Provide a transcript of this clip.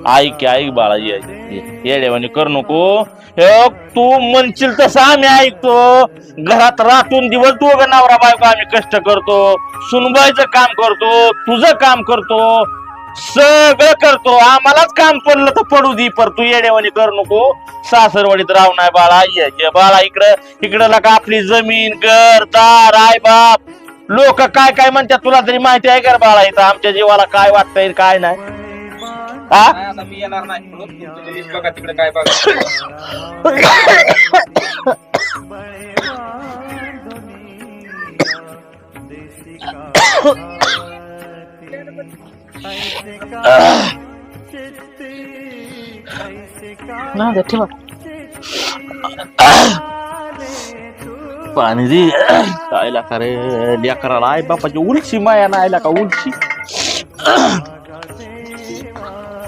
ऐक बाळा येडेवानी करू नको. हे तू म्हणशील तसं आम्ही ऐकतो. घरात रातून दिवस दोघं नवरा बायको आम्ही कष्ट करतो, सुनबाईचं काम करतो, तुझं काम करतो, सगळं करतो. आम्हालाच काम पडलं तर पडू दे, पर तू येडेवानी करू नको. सासरवाडीत राहू नाही बाळा. ये बाळा इकडं का आपली जमीन घर दार आई बाप लोक काय काय म्हणतात तुला तरी माहिती आहे का बाळा? इथं आमच्या जीवाला काय वाटतंय काय नाही. आता मी येणार नाही म्हणून तुमचं वीस बघा तिकडे काय बघा. ना ठेवा पाणी दे. काय रे लेकराला आई बापाची उलशी माया नाही का उलशी.